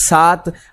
7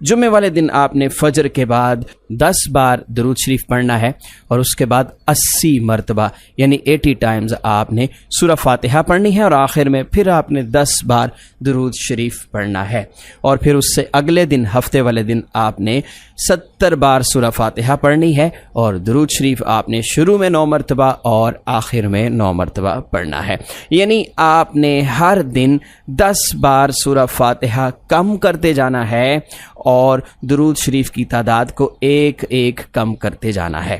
جمعے والے دن آپ نے فجر کے بعد 10 بار درود شریف پڑھنا ہے اور اس کے بعد 80 مرتبہ یعنی 80 ٹائمز آپ نے سورہ فاتحہ پڑھنی ہے اور آخر میں پھر آپ نے 10 بار درود شریف پڑھنا ہے، اور پھر اس سے اگلے دن ہفتے والے دن آپ نے 70 بار سورہ فاتحہ پڑھنی ہے اور درود شریف آپ نے شروع میں 9 مرتبہ اور آخر میں 9 مرتبہ پڑھنا ہے، یعنی آپ نے ہر دن 10 بار سورہ فاتحہ کم کرتے جانا ہے اور درود شریف کی تعداد کو ایک ایک کم کرتے جانا ہے۔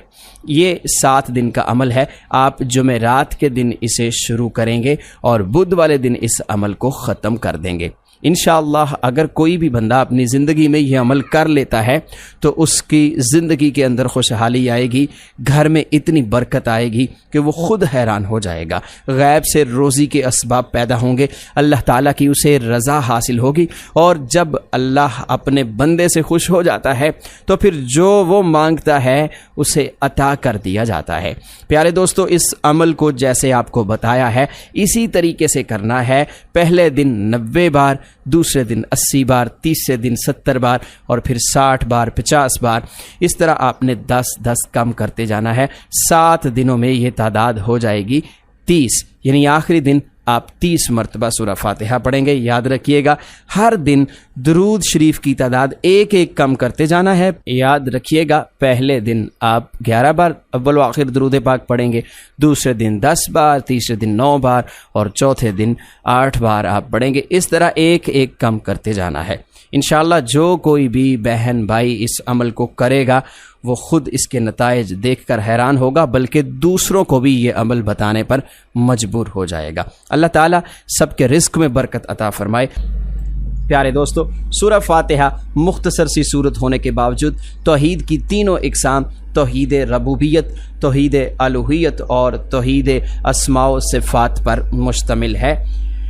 یہ 7 دن کا عمل ہے۔ آپ جمعرات کے دن اسے شروع کریں گے اور بدھ والے دن اس عمل کو ختم کر دیں گے۔ انشاءاللہ اگر کوئی بھی بندہ اپنی زندگی میں یہ عمل کر لیتا ہے تو اس کی زندگی کے اندر خوشحالی آئے گی، گھر میں اتنی برکت آئے گی کہ وہ خود حیران ہو جائے گا، غیب سے روزی کے اسباب پیدا ہوں گے، اللہ تعالیٰ کی اسے رضا حاصل ہوگی، اور جب اللہ اپنے بندے سے خوش ہو جاتا ہے تو پھر جو وہ مانگتا ہے اسے عطا کر دیا جاتا ہے۔ پیارے دوستو، اس عمل کو جیسے آپ کو بتایا ہے اسی طریقے سے کرنا ہے۔ پہلے دن 90 بار، دوسرے دن 80 بار، تیسرے دن 70 بار اور پھر 60 بار، 50 بار، اس طرح آپ نے 10 کم کرتے جانا ہے۔ 7 دنوں میں یہ تعداد ہو جائے گی 30، یعنی آخری دن آپ 30 مرتبہ سورہ فاتحہ پڑھیں گے۔ یاد رکھیے گا ہر دن درود شریف کی تعداد ایک ایک کم کرتے جانا ہے۔ یاد رکھیے گا پہلے دن آپ 11 بار اول و آخر درود پاک پڑھیں گے، دوسرے دن 10 بار، تیسرے دن 9 بار اور چوتھے دن 8 بار آپ پڑھیں گے۔ اس طرح ایک ایک کم کرتے جانا ہے۔ انشاءاللہ جو کوئی بھی بہن بھائی اس عمل کو کرے گا وہ خود اس کے نتائج دیکھ کر حیران ہوگا، بلکہ دوسروں کو بھی یہ عمل بتانے پر مجبور ہو جائے گا۔ اللہ تعالیٰ سب کے رزق میں برکت عطا فرمائے۔ پیارے دوستو، سورہ فاتحہ مختصر سی صورت ہونے کے باوجود توحید کی تینوں اقسام، توحید ربوبیت، توحید الوہیت اور توحید اسماء و صفات پر مشتمل ہے۔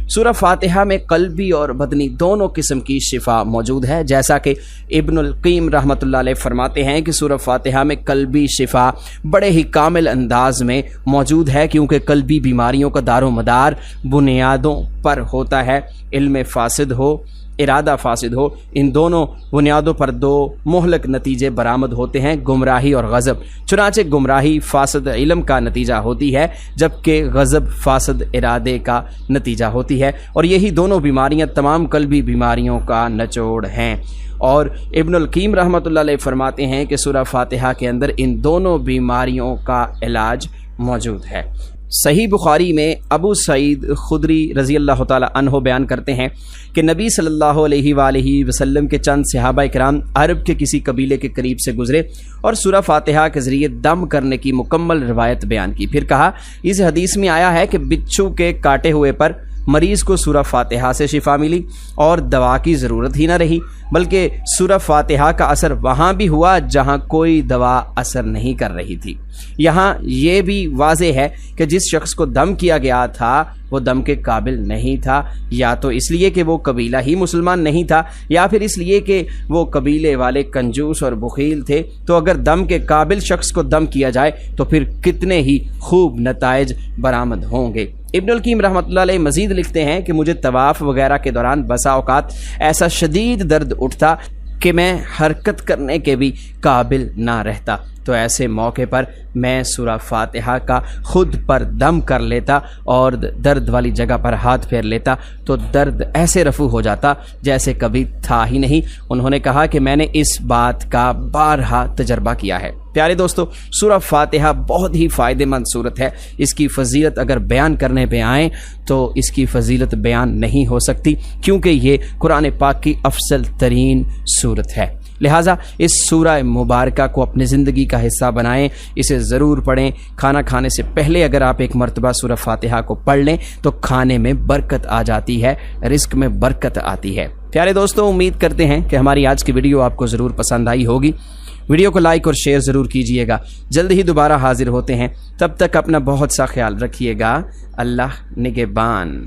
سورہ فاتحہ میں قلبی اور بدنی دونوں قسم کی شفا موجود ہے، جیسا کہ ابن القیم رحمۃ اللہ علیہ فرماتے ہیں کہ سورہ فاتحہ میں قلبی شفا بڑے ہی کامل انداز میں موجود ہے، کیونکہ قلبی بیماریوں کا دار و مدار بنیادوں پر ہوتا ہے۔ علم فاسد ہو، ارادہ فاسد ہو، ان دونوں بنیادوں پر 2 مہلک نتیجے برآمد ہوتے ہیں، گمراہی اور غضب۔ چنانچہ گمراہی فاسد علم کا نتیجہ ہوتی ہے، جبکہ غضب فاسد ارادے کا نتیجہ ہوتی ہے، اور یہی دونوں بیماریاں تمام قلبی بیماریوں کا نچوڑ ہیں۔ اور ابن القیم رحمۃ اللہ علیہ فرماتے ہیں کہ سورہ فاتحہ کے اندر ان دونوں بیماریوں کا علاج موجود ہے۔ صحیح بخاری میں ابو سعید خدری رضی اللہ تعالی عنہ بیان کرتے ہیں کہ نبی صلی اللہ علیہ وآلہ وسلم کے چند صحابہ کرام عرب کے کسی قبیلے کے قریب سے گزرے اور سورہ فاتحہ کے ذریعے دم کرنے کی مکمل روایت بیان کی۔ پھر کہا، اس حدیث میں آیا ہے کہ بچھو کے کاٹے ہوئے پر مریض کو سورہ فاتحہ سے شفا ملی اور دوا کی ضرورت ہی نہ رہی، بلکہ سورہ فاتحہ کا اثر وہاں بھی ہوا جہاں کوئی دوا اثر نہیں کر رہی تھی۔ یہاں یہ بھی واضح ہے کہ جس شخص کو دم کیا گیا تھا وہ دم کے قابل نہیں تھا، یا تو اس لیے کہ وہ قبیلہ ہی مسلمان نہیں تھا، یا پھر اس لیے کہ وہ قبیلے والے کنجوس اور بخیل تھے۔ تو اگر دم کے قابل شخص کو دم کیا جائے تو پھر کتنے ہی خوب نتائج برآمد ہوں گے۔ ابن القیم رحمۃ اللہ علیہ مزید لکھتے ہیں کہ مجھے طواف وغیرہ کے دوران بسا اوقات ایسا شدید درد اٹھتا کہ میں حرکت کرنے کے بھی قابل نہ رہتا، تو ایسے موقع پر میں سورہ فاتحہ کا خود پر دم کر لیتا اور درد والی جگہ پر ہاتھ پھیر لیتا تو درد ایسے رفع ہو جاتا جیسے کبھی تھا ہی نہیں۔ انہوں نے کہا کہ میں نے اس بات کا بارہا تجربہ کیا ہے۔ پیارے دوستو، سورہ فاتحہ بہت ہی فائدہ مند سورت ہے۔ اس کی فضیلت اگر بیان کرنے پہ آئیں تو اس کی فضیلت بیان نہیں ہو سکتی، کیونکہ یہ قرآن پاک کی افضل ترین سورت ہے۔ لہٰذا اس سورہ مبارکہ کو اپنی زندگی کا حصہ بنائیں، اسے ضرور پڑھیں۔ کھانا کھانے سے پہلے اگر آپ ایک مرتبہ سورہ فاتحہ کو پڑھ لیں تو کھانے میں برکت آ جاتی ہے، رزق میں برکت آتی ہے۔ پیارے دوستو، امید کرتے ہیں کہ ہماری آج کی ویڈیو آپ کو ضرور پسند آئی ہوگی۔ ویڈیو کو لائک اور شیئر ضرور کیجئے گا۔ جلد ہی دوبارہ حاضر ہوتے ہیں، تب تک اپنا بہت سا خیال رکھیے گا۔ اللہ نگہبان۔